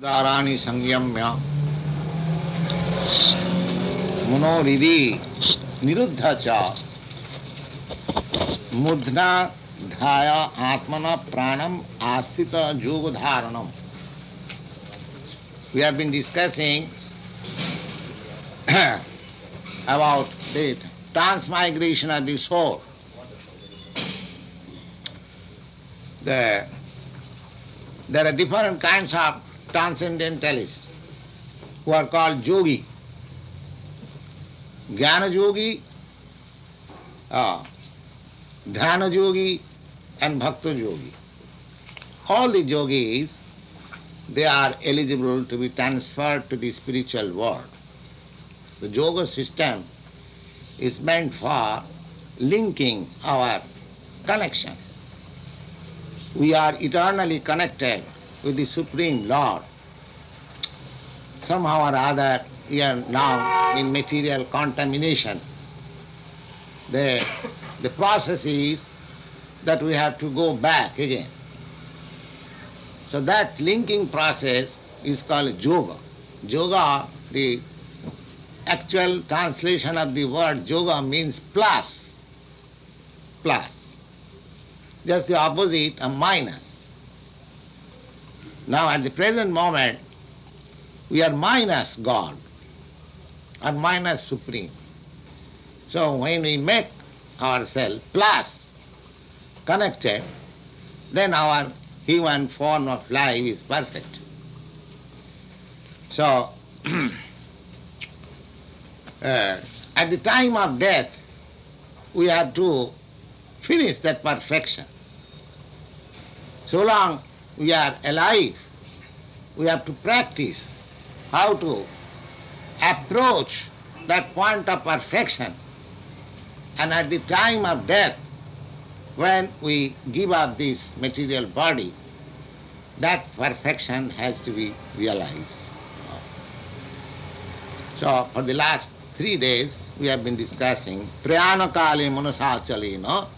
दाराणि संयम्य मनोहृदि निरुद्ध च मूर्धना ध्याय आत्मना प्राणम आस्थित योग धारणम. We have been discussing about the transmigration of the soul. There are different kinds of transcendentalists who are called yogi, jnana yogi, dhyana yogi and bhakta yogi. All the yogis, they are eligible to be transferred to the spiritual world. The yoga system is meant for linking our connection. We are eternally connected with the Supreme Lord. Somehow or other, we are now in material contamination. The process is that we have to go back again. So that linking process is called yoga. Yoga, the actual translation of the word yoga means plus. Plus. Just the opposite of minus. Now at the present moment, we are minus God or minus Supreme. So when we make ourselves plus connected, then our human form of life is perfect. So at the time of death, we have to finish that perfection. So long we are alive, we have to practice how to approach that point of perfection. And at the time of death, when we give up this material body, that perfection has to be realized. So for the last 3 days, we have been discussing Prayanakale Manasachalena.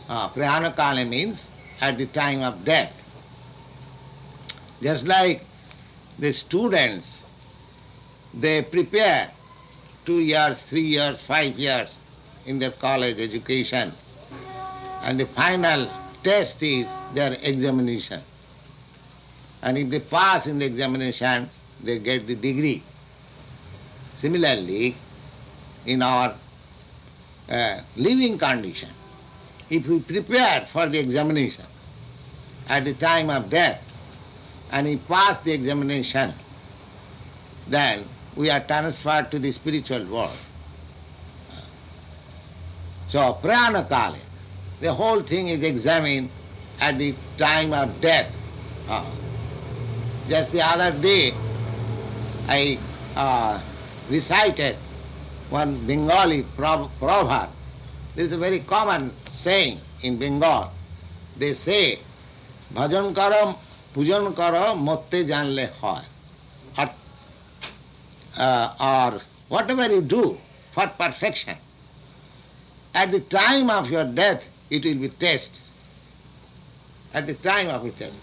Prayanakale means at the time of death. Just like the students, they prepare 2 years, 3 years, 5 years in their college education, and the final test is their examination. And if they pass in the examination, they get the degree. Similarly, in our living condition, if we prepare for the examination at the time of death, and we pass the examination, then we are transferred to the spiritual world. So, Prayanakale, the whole thing is examined at the time of death. Just the other day, I recited one Bengali proverb. This is a very common saying in Bengal. They say, bhajan karo, pujan karo, motte janle hoy. Or whatever you do for perfection, at the time of your death, it will be tested. At the time of your death.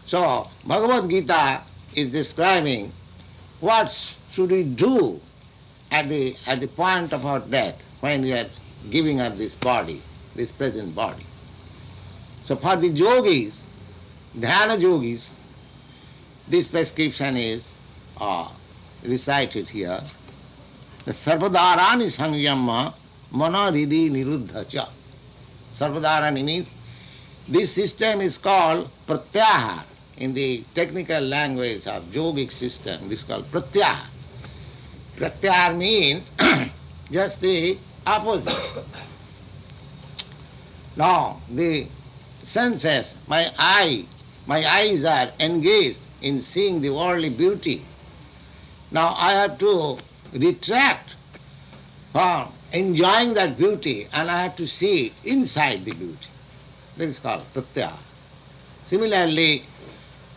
So, Bhagavad Gita is describing what should we do at the point of our death, when we are giving up this body, this present body. So for the yogis, dhyana yogis, this prescription is recited here. Sarvadarani sangyamma manaridi niruddha cha. Sarvadarani means this system is called pratyahar. In the technical language of yogic system, this is called pratyahar. Pratyahar means just the opposite. Now, the senses, my eyes are engaged in seeing the worldly beauty. Now I have to retract from enjoying that beauty, and I have to see inside the beauty. This is called pratyahar. Similarly,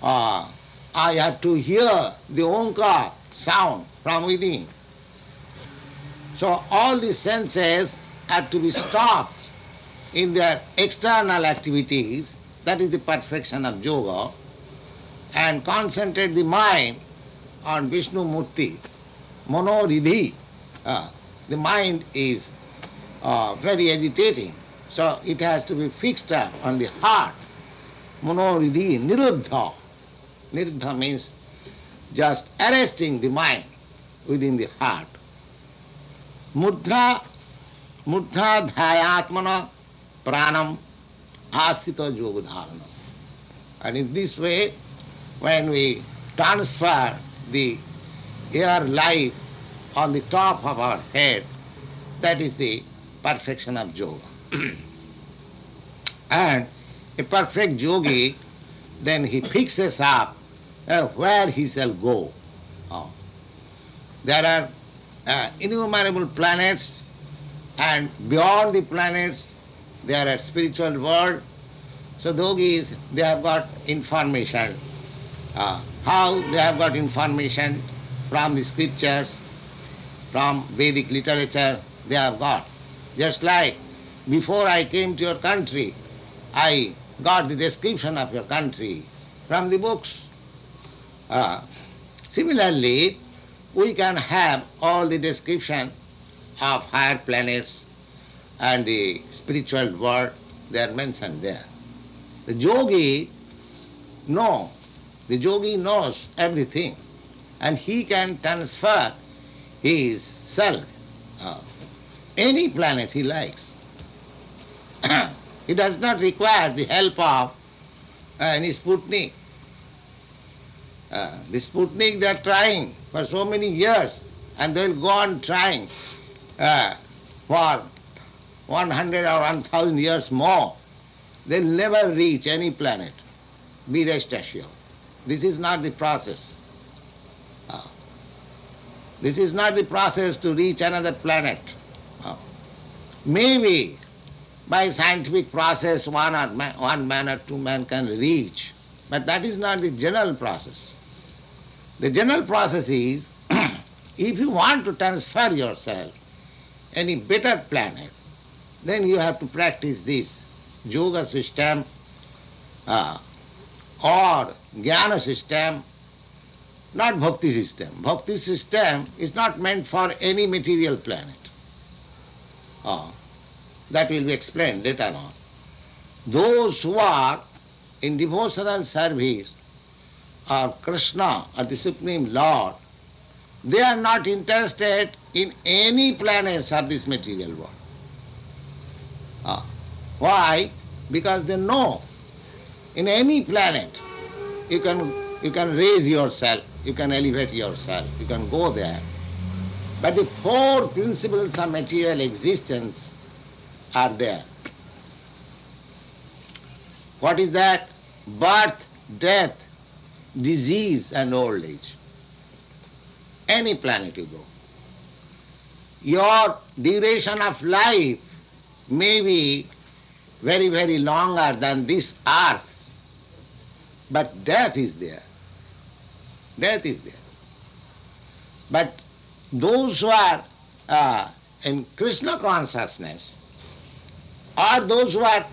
I have to hear the Omkar sound from within. So all the senses have to be stopped in their external activities. That is the perfection of yoga. and concentrate the mind on Vishnu Murti, Monoridhi, the mind is very agitating, so it has to be fixed up on the heart. Monoridhi, Niruddha. Niruddha means just arresting the mind within the heart. Murdha dhayatmana pranam asthita yogadharana. And in this way, when we transfer the air life on the top of our head, that is the perfection of yoga. And a perfect yogi, then he fixes up where he shall go. There are innumerable planets, and beyond the planets there are spiritual world. So yogis, they have got information. How they have got information? From the scriptures, from Vedic literature, they have got. Just like before I came to your country, I got the description of your country from the books. Similarly, we can have all the description of higher planets and the spiritual world, they are mentioned there. The yogi knows everything, and he can transfer his self, any planet he likes. He does not require the help of any Sputnik. The Sputnik, they are trying for so many years, and they will go on trying for 100 or 1,000 years more. They will never reach any planet. Be rest assured. This is not the process. This is not the process to reach another planet. Maybe by scientific process one man or two men can reach, but that is not the general process. The general process is, if you want to transfer yourself any better planet, then you have to practice this yoga system or jnana system, not bhakti system. Bhakti system is not meant for any material planet. That will be explained later on. Those who are in devotional service of Krishna or the Supreme Lord, they are not interested in any planets of this material world. Why? Because they know in any planet you can raise yourself, you can elevate yourself, you can go there. But the four principles of material existence are there. What is that? Birth, death, disease and old age. Any planet you go. Your duration of life may be very, very longer than this earth, but death is there. Death is there. But those who are in Krishna consciousness, or those who are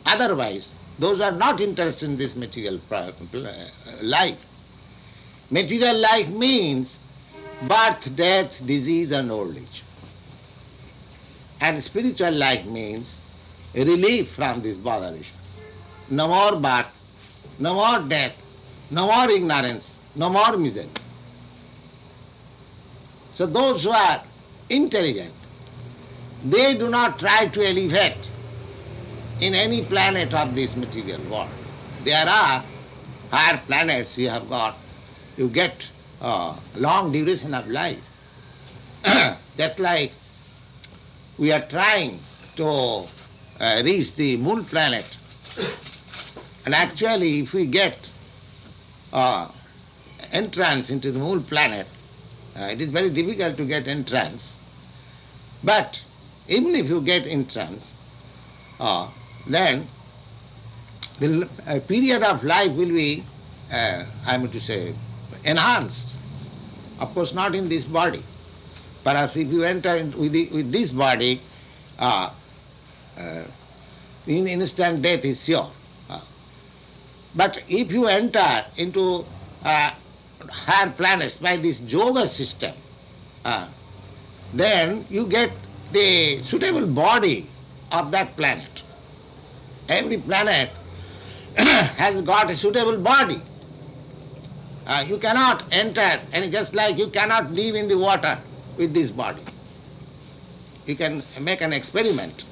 otherwise, those who are not interested in this material life. Material life means birth, death, disease and old age. And spiritual life means relief from this botheration. No more birth, no more death, no more ignorance, no more misery. So those who are intelligent, they do not try to elevate in any planet of this material world. There are higher planets you have got, you get long duration of life. Just like we are trying to reach the moon planet, and actually if we get entrance into the moon planet, it is very difficult to get entrance. But even if you get entrance, then the period of life will be, enhanced. Of course, not in this body. Perhaps if you enter with this body, in instant death is sure. But if you enter into higher planets by this yoga system, uh, then you get the suitable body of that planet. Every planet has got a suitable body. You cannot enter, and just like you cannot live in the water with this body. You can make an experiment.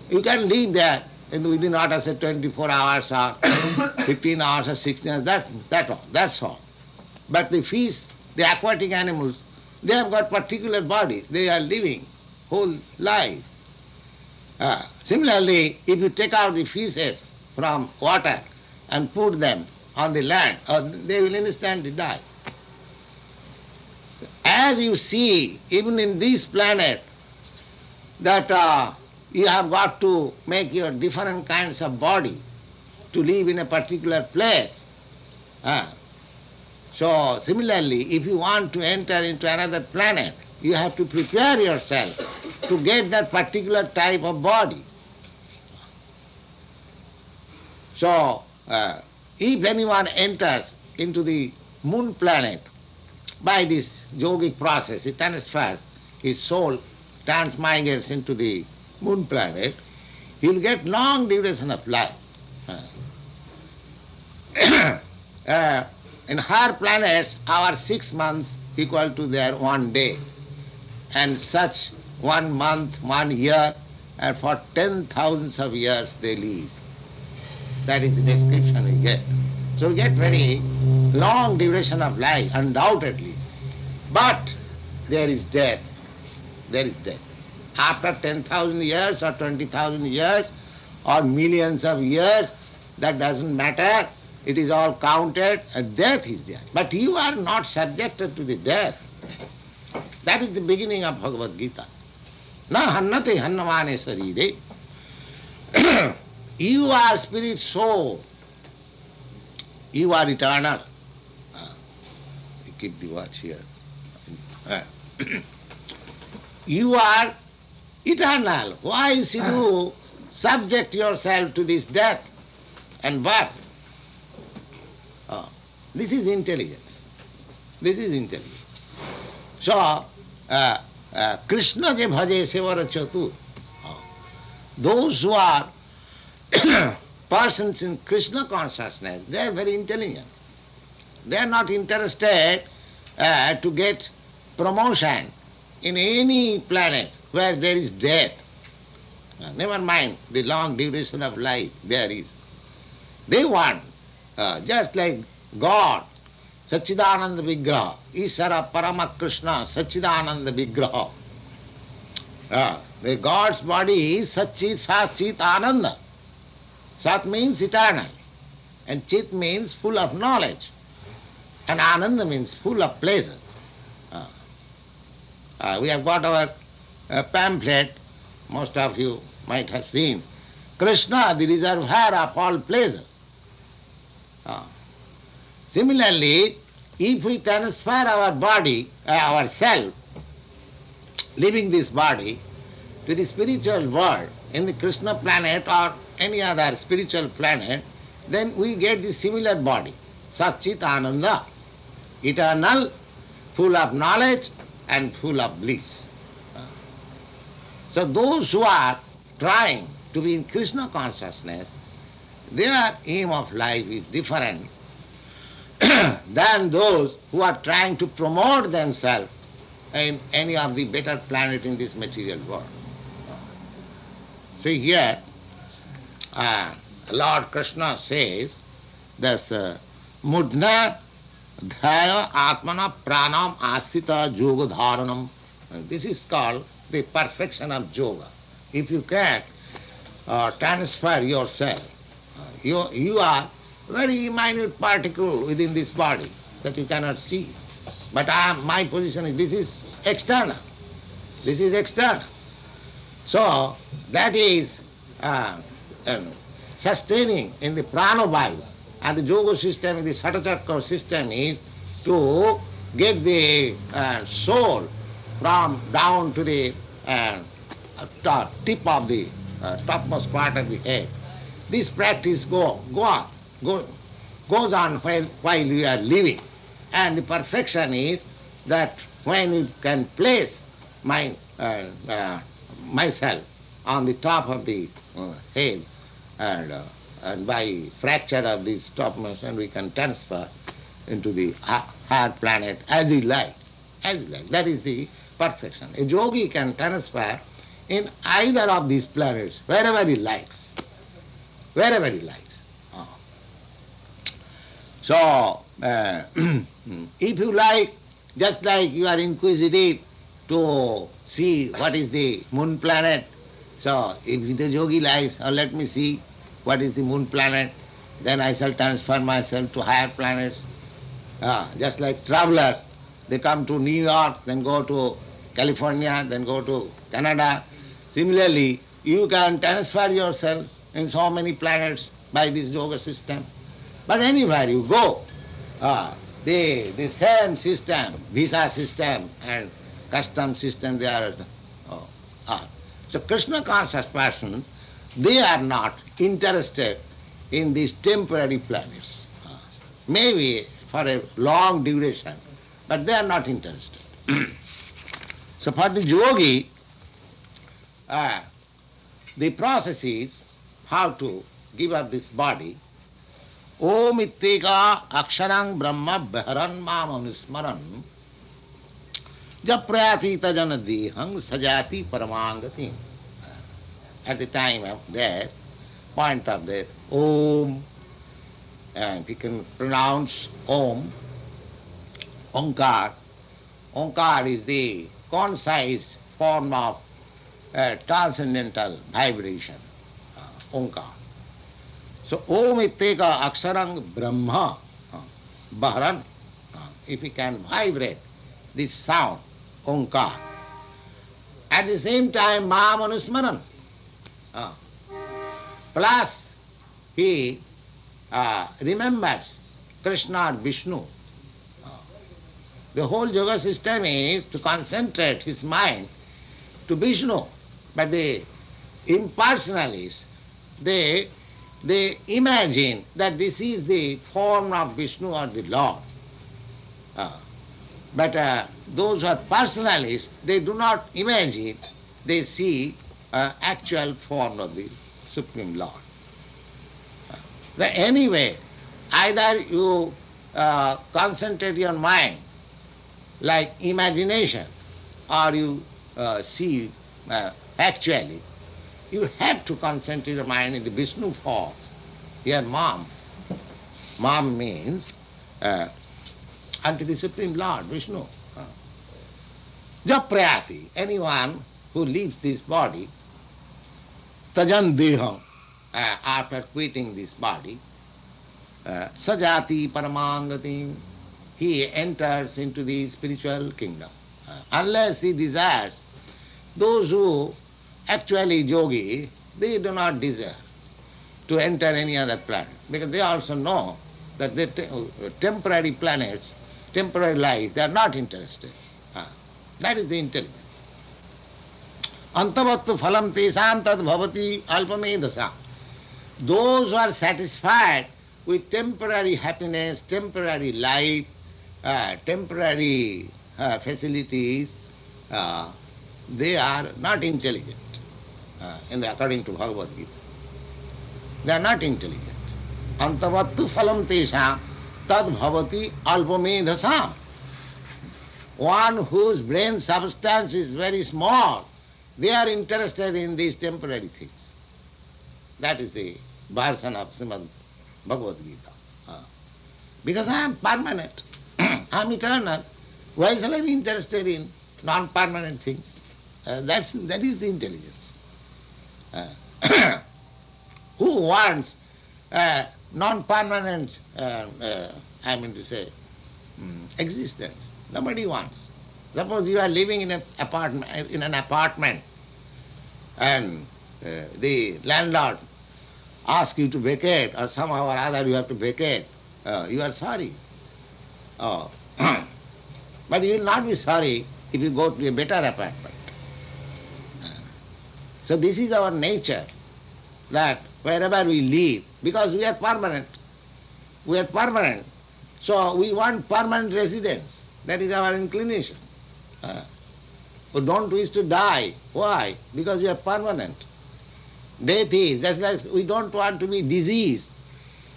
You can live there within not say 24 hours or 15 hours or 16 hours, that's all. But the fish, the aquatic animals, they have got particular bodies. They are living whole life. Similarly, if you take out the fishes from water and put them on the land, they will instantly die. As you see, even in this planet, that you have got to make your different kinds of body to live in a particular place. So similarly, if you want to enter into another planet, you have to prepare yourself to get that particular type of body. So if anyone enters into the moon planet by this yogic process, he transfers his soul, transmigrates into the moon planet, he will get long duration of life. In higher planets, our 6 months equal to their 1 day. And such 1 month, 1 year, and for 10,000s of years they live. That is the description we get. So we get very long duration of life, undoubtedly. But there is death. There is death. After 10,000 years or 20,000 years or millions of years, that doesn't matter. It is all counted, and death is there. But you are not subjected to the death. That is the beginning of Bhagavad Gita. Na hannate hannamane sarire. You are spirit soul. You are eternal. We keep the watch here. You are eternal. Why should you subject yourself to this death and birth? This is intelligence. This is intelligence. So, Krishna je bhaje sevara chatu. Those who are persons in Krishna consciousness, they are very intelligent. They are not interested to get promotion in any planet where there is death. Never mind the long duration of life there is. They want, just like God, Satchidananda Vigraha, Ishara Parama Krishna, Satchidananda Vigraha. The God's body is Satchit Sat Chit Ananda. Sat means eternal, and Chit means full of knowledge, and Ananda means full of pleasure. We have got our pamphlet, most of you might have seen, Krishna, the reservoir of all pleasure. Similarly, if we transfer our body, ourself, leaving this body, to the spiritual world, in the Krishna planet or any other spiritual planet, then we get the similar body, Satchit Ananda, eternal, full of knowledge and full of bliss. So those who are trying to be in Krishna consciousness, their aim of life is different than those who are trying to promote themselves in any of the better planet in this material world. See here, Lord Krishna says that Mudna Dhaya Atmana Pranam Asthita Yoga Dharanam. This is called the perfection of yoga. If you can transfer yourself, you are very minute particle within this body that you cannot see. But my position is, this is external. This is external. So that is sustaining in the pranavayu, and the yoga system, the Satachakra system is to get the soul from down to the tip of the topmost part of the head. This practice go on. go, goes on while you are living. And the perfection is that when you can place myself on the top of the head, and by fracture of this top motion we can transfer into the higher planet as you like. As you like. That is the perfection. A yogi can transfer in either of these planets, wherever he likes. Wherever he likes. So, if you like, just like you are inquisitive to see what is the moon planet, so if the yogi likes, let me see what is the moon planet, then I shall transfer myself to higher planets. Just like travelers, they come to New York, then go to California, then go to Canada. Similarly, you can transfer yourself in so many planets by this yoga system. But anywhere you go, the same system, visa system and custom system, they are. So Krishna conscious persons, they are not interested in these temporary planets. Maybe for a long duration, but they are not interested. So for the yogi, the process is how to give up this body. Om itteka aksharang brahma beharan mam anusmaran japrayati tajana dehang sajati paramangati. At the time of death, point of death, Om, and we can pronounce Om, Onkar. Onkar is the concise form of transcendental vibration, Onkar. So, Om itteka aksharang brahma baharan. If we can vibrate this sound, Onkar. At the same time, Mam Anusmaran. Plus, he remembers Krishna or Vishnu. The whole yoga system is to concentrate his mind to Vishnu. But the impersonalists, they imagine that this is the form of Vishnu or the Lord. But those who are personalists, they do not imagine, they see actual form of the Supreme Lord. Anyway, either you concentrate your mind like imagination, or you see actually, you have to concentrate your mind in the Vishnu form. Here, Mam. Mam means unto the Supreme Lord, Vishnu. Japrayati, anyone who leaves this body, tajan deham, after quitting this body, sajati paramangati, he enters into the spiritual kingdom. Unless he desires, those who actually yogi, they do not desire to enter any other planet, because they also know that the temporary planets, temporary life, they are not interested. That is the intelligence. Antavattu phalam tesam tad bhavati alpamedasa. Those who are satisfied with temporary happiness, temporary life, temporary facilities, they are not intelligent, according to Bhagavad Gita. They are not intelligent. Antavattu phalam tesam tad bhavati alpamedasam. One whose brain substance is very small, they are interested in these temporary things. That is the version of Srimad Bhagavad Gita. Because I am permanent, I am eternal, why shall I be interested in non-permanent things? That is the intelligence. Who wants non-permanent, existence? Nobody wants. Suppose you are living in an apartment, and the landlord asks you to vacate, or somehow or other you have to vacate. You are sorry. But you will not be sorry if you go to a better apartment. So this is our nature, that wherever we live, because we are permanent, We are permanent. So we want permanent residence. That is our inclination. We don't wish to die. Why? Because we are permanent. Death is, just like we don't want to be diseased.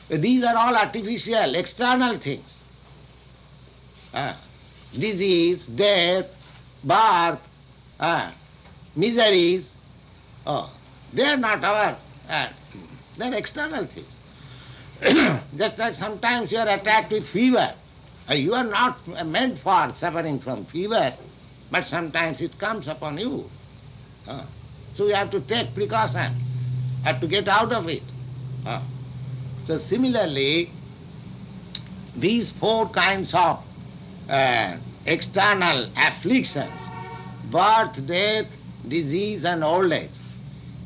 These are all artificial, external things. Disease, death, birth, miseries, they are not our, they are external things. Just like sometimes you are attacked with fever. You are not meant for suffering from fever, but sometimes it comes upon you. So you have to take precaution, have to get out of it. So similarly, these four kinds of external afflictions, birth, death, disease and old age,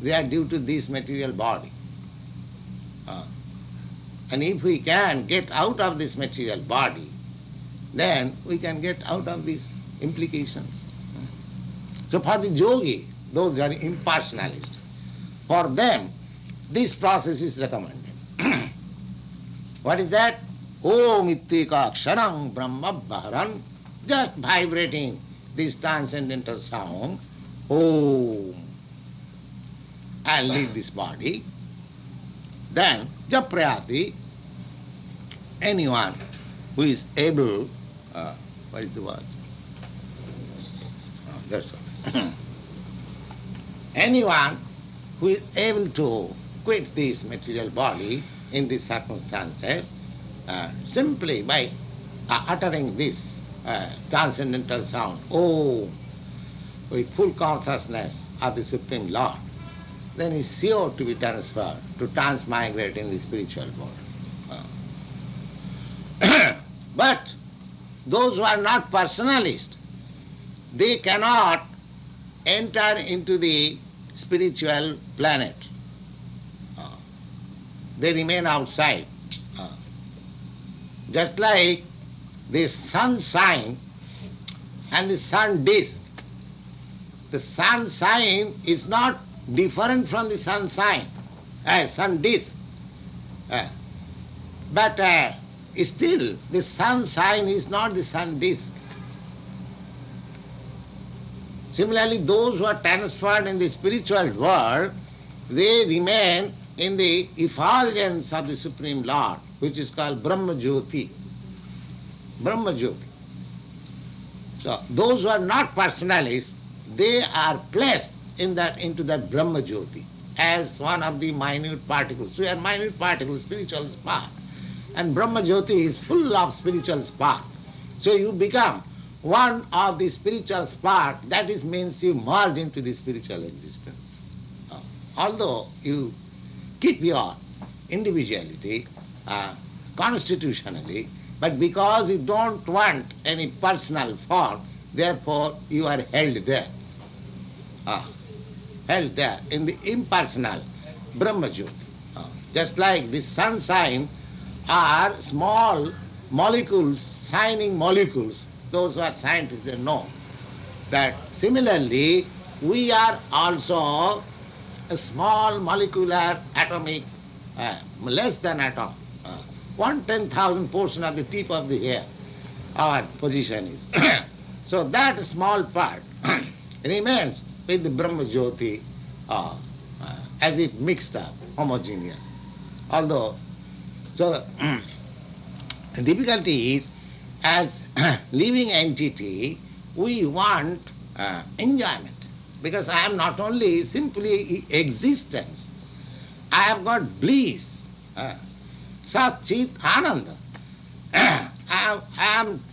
they are due to this material body. And if we can get out of this material body, then we can get out of these implications. So for the yogi, those who are impersonalists, for them this process is recommended. What is that? Om ittika kshanam brahma bharan, just vibrating this transcendental sound, Om, and leave this body. Then japrayati, anyone who is able, what is the word? That's all. Anyone who is able to quit this material body in these circumstances, simply by uttering this transcendental sound, Om, with full consciousness of the Supreme Lord, then is sure to be transferred, to transmigrate in the spiritual world. But those who are not personalists, they cannot enter into the spiritual planet. They remain outside. Just like the sunshine and the sun disk. The sunshine is not different from the sunshine, sun disk. But still, the sunshine is not the sun disk. Similarly, those who are transferred in the spiritual world, they remain in the effulgence of the Supreme Lord, which is called Brahma Jyoti. Brahma Jyoti. So those who are not personalists, they are placed into that Brahma Jyoti as one of the minute particles. We are minute particles, spiritual spark. And Brahma Jyoti is full of spiritual spark. So you become one of the spiritual spark, that is means you merge into the spiritual existence. Although you keep your individuality constitutionally, but because you don't want any personal form, therefore you are held there. Held there in the impersonal Brahma Jyoti. Just like the sunshine are small molecules, shining molecules. Those who are scientists, they know that similarly we are also a small molecular atomic, less than atom, 1/10,000 portion of the tip of the hair, our position is. So that small part remains with the Brahma Jyoti as if mixed up, homogeneous. Although, so the difficulty is, as living entity, we want enjoyment. Because I am not only simply existence, I have got bliss, Sat Chit Ananda. I am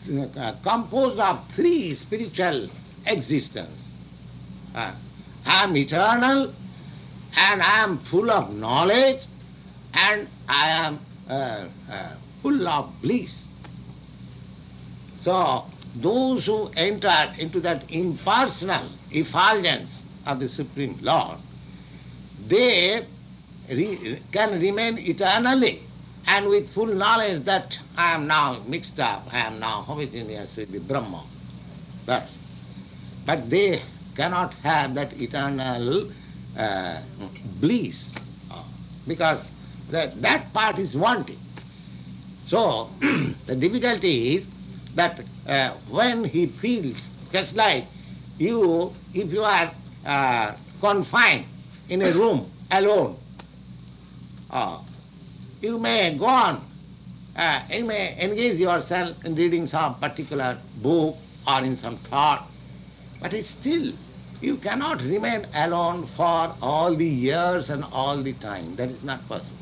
composed of three spiritual existence. I am eternal, and I am full of knowledge, and I am full of bliss. So those who enter into that impersonal effulgence of the Supreme Lord, they can remain eternally and with full knowledge that I am now mixed up, I am now homogeneous with the Brahma. But they cannot have that eternal bliss because that part is wanting. So, the difficulty is that when he feels, just like you, if you are confined in a room alone, uh, you may go on, you may engage yourself in reading some particular book or in some thought, but it's still you cannot remain alone for all the years and all the time. That is not possible.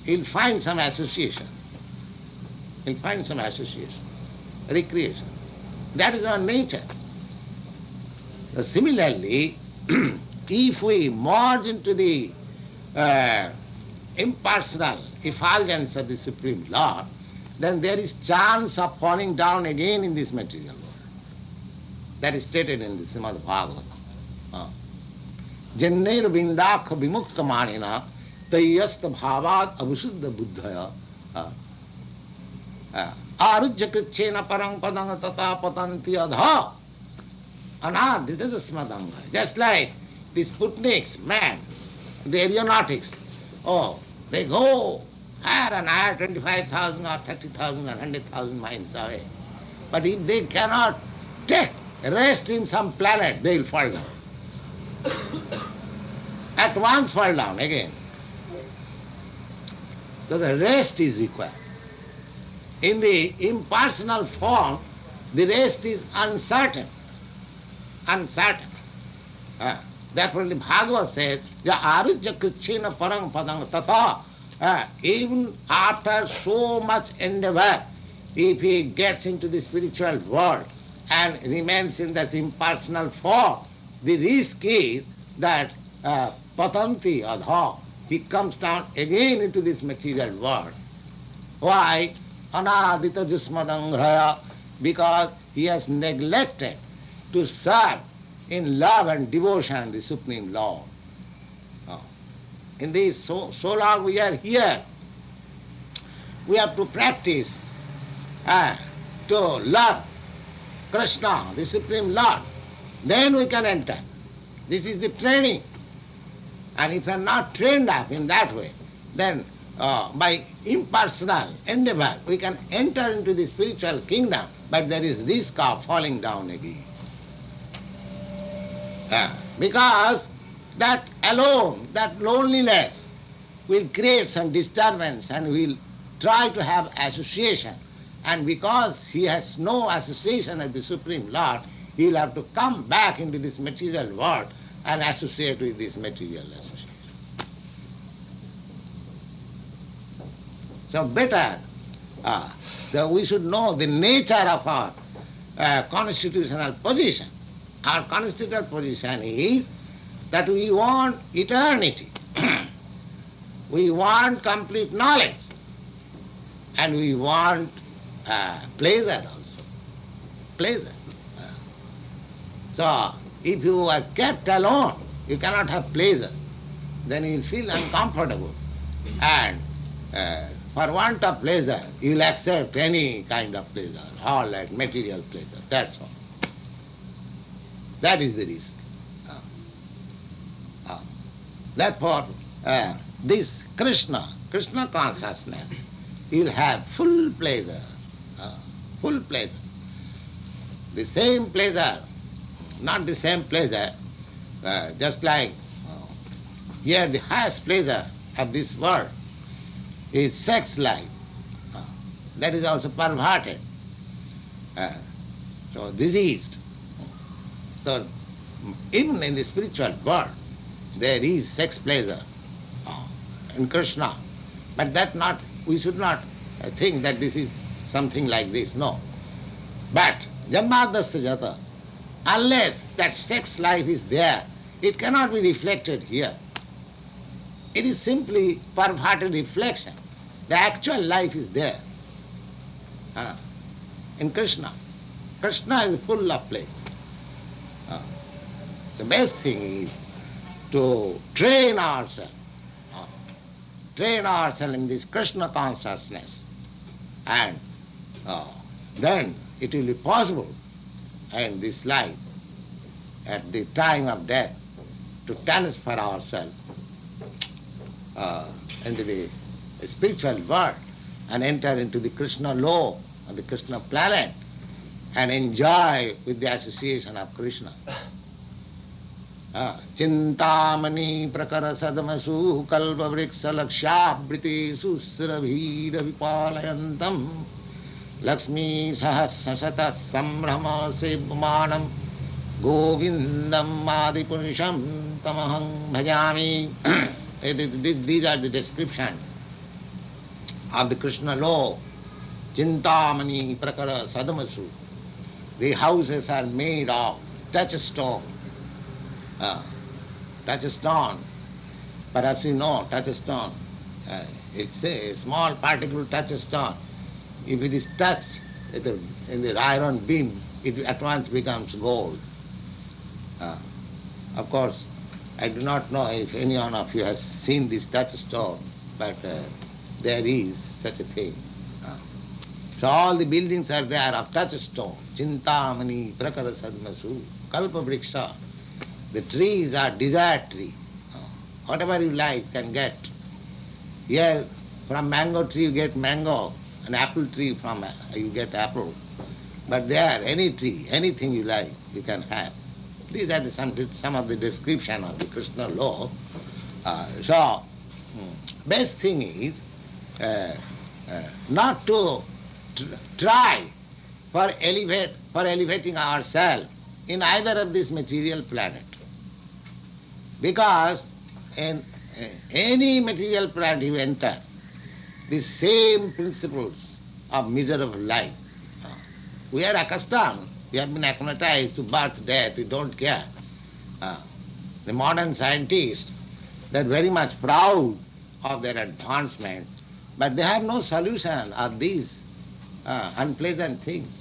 You'll find some association. You'll find some association, recreation. That is our nature. Similarly, if we merge into the impersonal effulgence of the Supreme Lord, then there is chance of falling down again in this material world. That is stated in the Srimad Bhagavatam. Jannair vindakha vimukta manina tayyasta bhavad abhusuddha buddhaya arujya krichena parang padang tata patanti adha anadhita smadanga. Just like the Sputniks, man, the aeronautics, they go higher and higher, 25,000 or 30,000 or 100,000 miles away. But if they cannot take rest in some planet, they will fall down. At once fall down again. So the rest is required. In the impersonal form, the rest is uncertain. Uncertain. Therefore the Bhagavad says, arujya krichena parang padang tata. Even after so much endeavor, if he gets into the spiritual world and remains in that impersonal form, the risk is that patanti adha, he comes down again into this material world. Why? Anadita jusmadangraya, because he has neglected to serve in love and devotion the Supreme Lord. In this, so long we are here, we have to practice to love Krishna, the Supreme Lord. Then we can enter. This is the training. And if we are not trained up in that way, then by impersonal endeavor we can enter into the spiritual kingdom, but there is risk of falling down again. Because that alone, that loneliness will create some disturbance and will try to have association. And because he has no association with the Supreme Lord, he will have to come back into this material world and associate with this material association. So better we should know the nature of our constitutional position. Our constitutional position is that we want eternity. We want complete knowledge. And we want pleasure also. Pleasure. So, if you are kept alone, you cannot have pleasure. Then you will feel uncomfortable. And for want of pleasure, you will accept any kind of pleasure, all like material pleasure. That's all. That is the risk. Therefore, this Krishna consciousness, you will have full pleasure. Full pleasure. The same pleasure, not the same pleasure, just like here the highest pleasure of this world is sex life. That is also perverted. So diseased. So even in the spiritual world, there is sex pleasure in Krishna. But that not, we should not think that this is something like this, no. But Janmadasya Jata, unless that sex life is there, it cannot be reflected here. It is simply perverted reflection. The actual life is there in Krishna. Krishna is full of pleasure. The best thing is to train ourselves in this Krishna consciousness, and then it will be possible in this life, at the time of death, to transfer ourselves into the spiritual world and enter into the Krishna law of the Krishna planet and enjoy with the association of Krishna. Chintamani prakara sadamasu kalpa vriksha lakshabriti susravira vipalayantam Lakshmi sahasasata sambrahma sevmanam govindam adipurusham tamaham bhajami. These are the description of the Krishna law. Chintamani prakara sadamasu. The houses are made of touchstone. Touchstone. Perhaps you know touchstone. It's a small particle touchstone. If it is touched in the iron beam, it at once becomes gold. Of course, I do not know if any one of you has seen this touchstone, but there is such a thing. So all the buildings are there of touchstone. Chintamani, prakara sadmasu, kalpa vriksha. The trees are desire tree. Whatever you like can get. Here, from mango tree you get mango, an apple tree from you get apple. But there, any tree, anything you like, you can have. These are some of the description of the Krishna law. Best thing is not to try for elevating ourselves in either of this material planet. Because in any material planet you enter, the same principles of miserable life. We are accustomed, we have been acclimatized to birth, death, we don't care. The modern scientists, they are very much proud of their advancement, but they have no solution of these unpleasant things.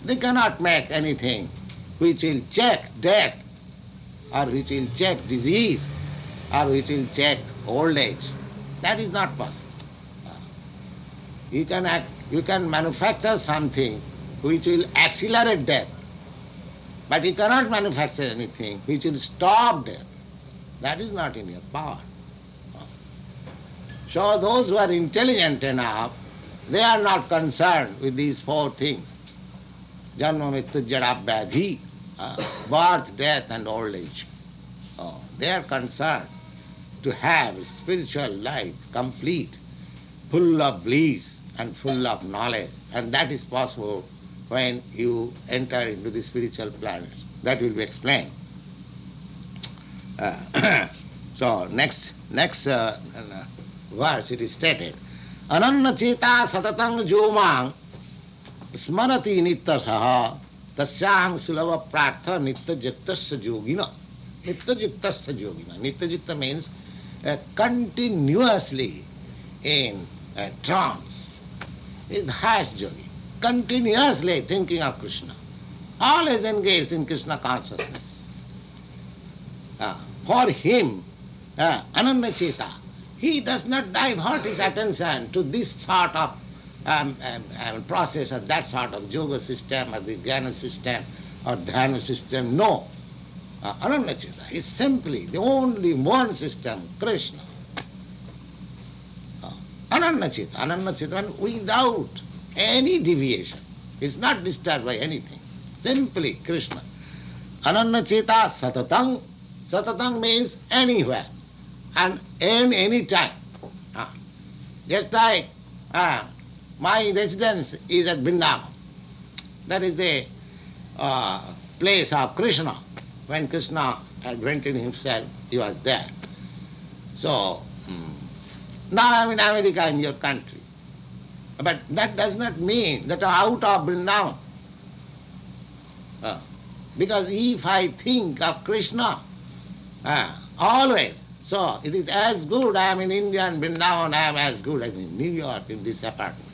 They cannot make anything which will check death, or which will check disease, or which will check old age. That is not possible. You can manufacture something which will accelerate death, but you cannot manufacture anything which will stop death. That is not in your power. So those who are intelligent enough, they are not concerned with these four things. Janma mrityu jara vyadhi, birth, death and old age. They are concerned to have a spiritual life complete, full of bliss and full of knowledge. And that is possible when you enter into the spiritual planets. That will be explained. So next verse it is stated, Ananna cheta satatang jomang smarati nityasaha tasyahang sulava prartha nityajuktasya yogina. Nityajuktasya yogina. Nityajukta means continuously in trance. Is the highest yogi. Continuously thinking of Krishna. Always engaged in Krishna consciousness. For him, Ananda Cheta, he does not divert his attention to this sort of process or that sort of yoga system or the jnana system or dhyana system. No. Ananda Cheta is simply the only one system, Krishna. Ananda Cheta, without any deviation. It's not disturbed by anything. Simply Krishna. Ananda Cheta satatang. Satatang means anywhere and any time. Just like my residence is at Vrindavan. That is the place of Krishna. When Krishna advented himself, he was there. So, now I am in America, in your country. But that does not mean that out of Vrindavan. Because if I think of Krishna, always, so it is as good I am in India and Vrindavan, I am as good as in New York in this apartment.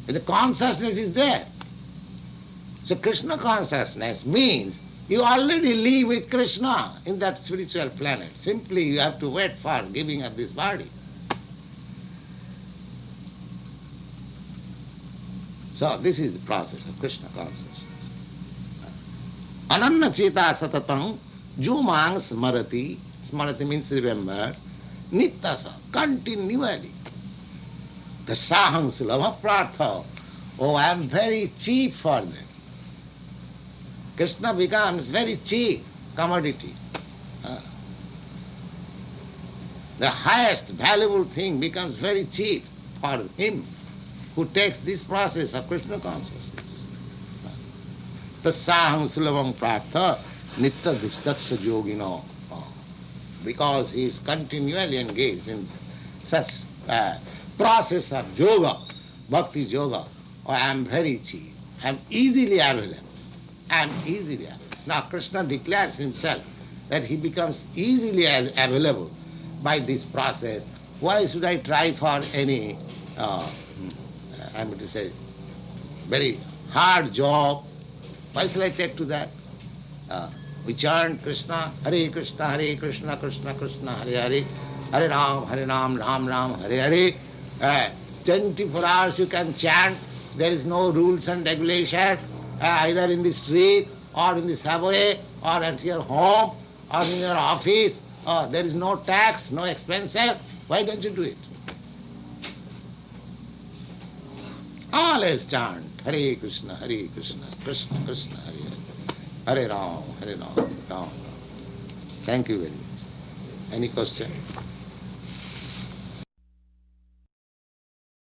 The consciousness is there. So Krishna consciousness means you already live with Krishna in that spiritual planet. Simply you have to wait for giving up this body. So this is the process of Krishna consciousness. Ananna cheta satatang jumang smarati. Smarati means remember. Nityasa, continually. The saham sulabha prartha. Oh, I am very cheap for them. Krishna becomes very cheap commodity. The highest valuable thing becomes very cheap for him who takes this process of Krishna consciousness. Tasaham sulabham prartha nitya dishtaksha yogino. Because he is continually engaged in such process of yoga, bhakti yoga. Oh, I am very cheap. I am easily available. I am easily available. Now Krishna declares himself that he becomes easily available by this process. Why should I try for any, I'm going to say, very hard job? Why shall I take to that? We chant Krishna, Krishna, Krishna Krishna, Hare Hare, Hare Ram, Ram Ram, Hare Hare. 24 hours you can chant. There is no rules and regulations, either in the street or in the subway or at your home or in your office. There is no tax, no expenses. Why don't you do it? Always chant Hare Krishna, Krishna Krishna, Hare Hare. Hare Ram, Ram Ram. Thank you very much. Any question?